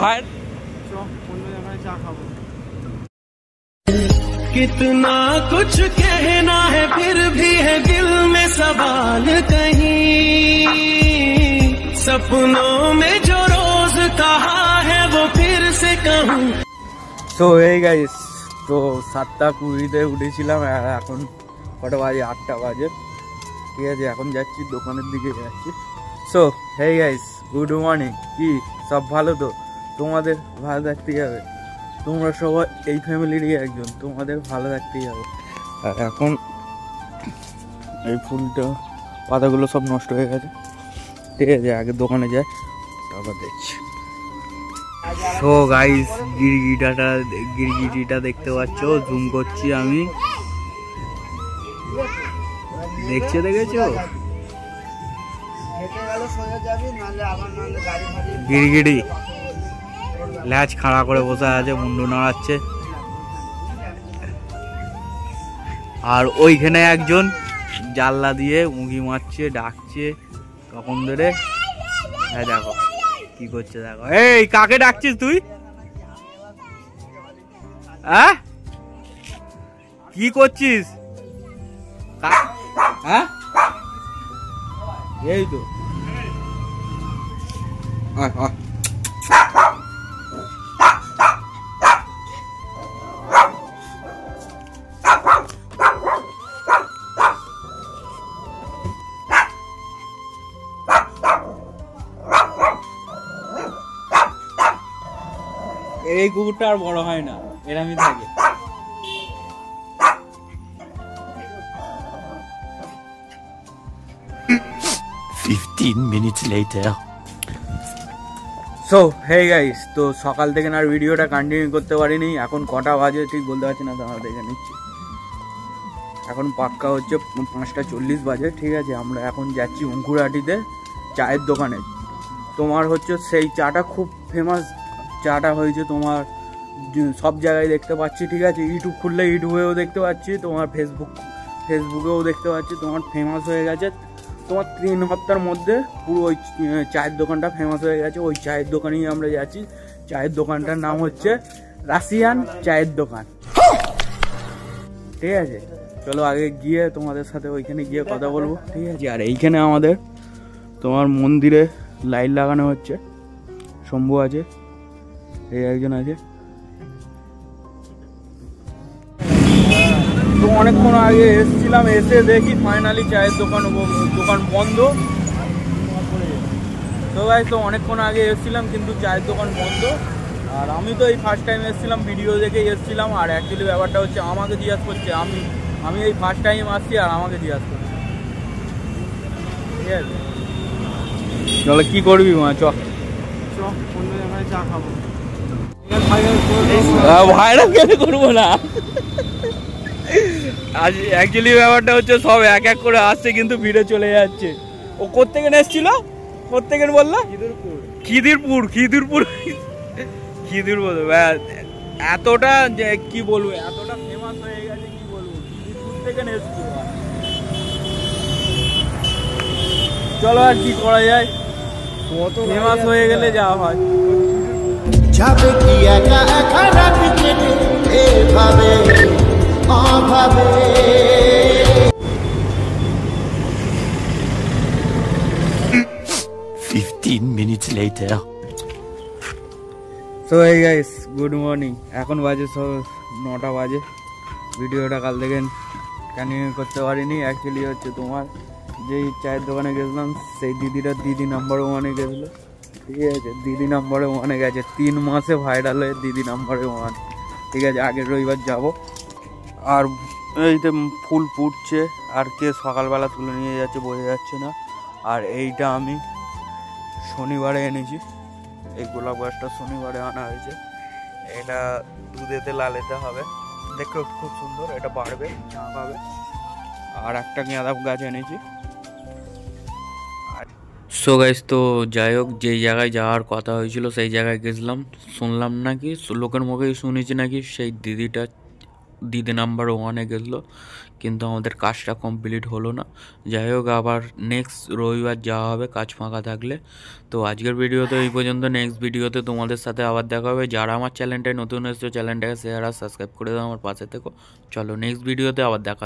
ভাই कितना कुछ कहना है फिर भी है दिल में सवाल कहीं सपनों में जो रोज कहा है वो फिर से कहूँ। तो hey guys, তো 7:20-তে উঠেছিলাম আর এখন কটা বাজে? 8টা বাজে। ঠিক আছে, এখন যাচ্ছি দোকানের দিকে যাচ্ছি। So hey guys, good morning. কি সব ভালো তো? তোমাদের ভালো থাকতেই হবে, তোমরা সবাই এই ফ্যামিলিরই একজন, তোমাদের ভালো থাকতেই হবে। আর এখন এই ফুলটা পাতাগুলো সব নষ্ট হয়ে গেছে, ঠিক আছে, আগে দোকানে যায় তারপর দেখছি। সো গাইস, গিরগিটিটা দেখতে পাচ্ছ, জুম করছি আমি, দেখেছো গিরগিটি ল্যাচ খাড়া করে বসে আছে, মুন্ডু নাড়াচ্ছে। আর ওইখানে একজন জানলা দিয়ে উঁকি মারছে, ডাকছে কখন ধরে। হ্যাঁ দেখো কি করছে, দেখো। এই কাকে ডাকছিস তুই? হ্যাঁ কি করছিস? হ্যাঁ এই তো এই কুকুরটা আর বড় হয় না, এরমই থাকে। সো হেই গাইস, তো সকাল থেকে আর ভিডিওটা কন্টিনিউ করতে পারিনি। এখন কটা বাজে ঠিক বলতে পারছি না, তাহলে দেখে নিচ্ছি। এখন পাক্কা হচ্ছে 5:40 বাজে। ঠিক আছে, আমরা এখন যাচ্ছি অঙ্কুরহাটিতে চায়ের দোকানে। তোমার হচ্ছে সেই চাটা খুব ফেমাস, চাটা হয়েছে তোমার সব জায়গায় দেখতে পাচ্ছি। ঠিক আছে, ইউটিউব খুললে ইউটিউবেও দেখতে পাচ্ছি, তোমার ফেসবুকেও দেখতে পাচ্ছি, তোমার ফেমাস হয়ে গেছে। তোমার 3 সপ্তাহের মধ্যে পুরো ওই চায়ের দোকানটা ফেমাস হয়ে গেছে। ওই চায়ের দোকানেই আমরা যাচ্ছি। চায়ের দোকানটার নাম হচ্ছে রাশিয়ান চায়ের দোকান। ঠিক আছে, চলো আগে গিয়ে তোমাদের সাথে ওইখানে গিয়ে কথা বলবো। ঠিক আছে, আর এইখানে আমাদের তোমার মন্দিরে লাইট লাগানো হচ্ছে। শম্ভু আছে, এই একজন আছে। তো অনেকক্ষণ আগে এসেছিলাম, এসে দেখি ফাইনালি চায়ের দোকান বন্ধ। তো ভাই, তো অনেকক্ষণ আগে এসেছিলাম কিন্তু চায়ের দোকান বন্ধ। আর আমি তো এই ফার্স্ট টাইম এসেছিলাম, ভিডিও দেখে এসেছিলাম। আর অ্যাকচুয়ালি ব্যাপারটা হচ্ছে আমাকে জিজ্ঞাসা করছে, আমি এই ফার্স্ট টাইম আসছি আর আমাকে জিজ্ঞাসা করছি। ঠিক আছে, চলো কি করবি মা, চ অন্য জায়গায় চা খাবো। ভাইরাল কেন করবো না? আজ অ্যাকচুয়ালি ব্যাপারটা হচ্ছে সব এক এক করে আসছে কিন্তু ভিড়ে চলে যাচ্ছে। ও কোত্থেকে এসেছিল? কোত্থেকে বললো? খিদিরপুর। এতটা যে কি বলবো, এতটা ফেমাস হয়ে গেছে কি বলবো, খিদিরপুর থেকে এসেছিল। চলো আর কি করা যায়, ফেমাস হয়ে গেলে যাওয়া হয়। যাবে কি একা একা রাখি কেটে এভাবে অভাবে। So hey guys, good morning. এখন বাজে 9টা বাজে। ভিডিওটা কাল থেকে কন্টিনিউ করতে পারিনি। অ্যাকচুয়ালি হচ্ছে তোমার যেই চায়ের দোকানে গেছিলাম সেই দিদিটা দিদি নাম্বার 1-এ গেছিলো। ঠিক আছে, দিদি নাম্বারে 1-এ গেছে, 3 মাসে ভাইরাল হয়ে দিদি নাম্বারে 1। ঠিক আছে, আগের রবিবার যাব। আর এইতে ফুল ফুটছে, আর কে সকালবেলা তুলে নিয়ে যাচ্ছে বোঝা যাচ্ছে না। আর এইটা আমি শনিবারে এনেছি, এই গোলাপ গাছটা শনিবারে আনা হয়েছে। এটা দুধেতে লালেতে হবে, দেখো খুব সুন্দর, এটা বাড়বে, চা পাবে। আর একটা গাঁদা গাছ এনেছি। সো গাইস, তো যাই হোক, যেই জায়গায় যাওয়ার কথা হয়েছিল সেই জায়গায় গেছিলাম। শুনলাম নাকি, লোকের মুখেই শুনেছি নাকি সেই দিদি নাম্বার 1-এ গেছিলো, কিন্তু আমাদের কাজটা কমপ্লিট হলো না। যাই হোক, আবার নেক্সট রবিবার যাওয়া হবে কাজ ফাঁকা থাকলে। তো আজকের ভিডিওতে এই পর্যন্ত। নেক্সট ভিডিওতে তোমাদের সাথে আবার দেখা হবে। যারা আমার চ্যানেলটায় নতুন এসেছো চ্যানেলটাকে শেয়ার আর সাবস্ক্রাইব করে দাও, আমার পাশে থেকো। চলো নেক্সট ভিডিওতে আবার দেখা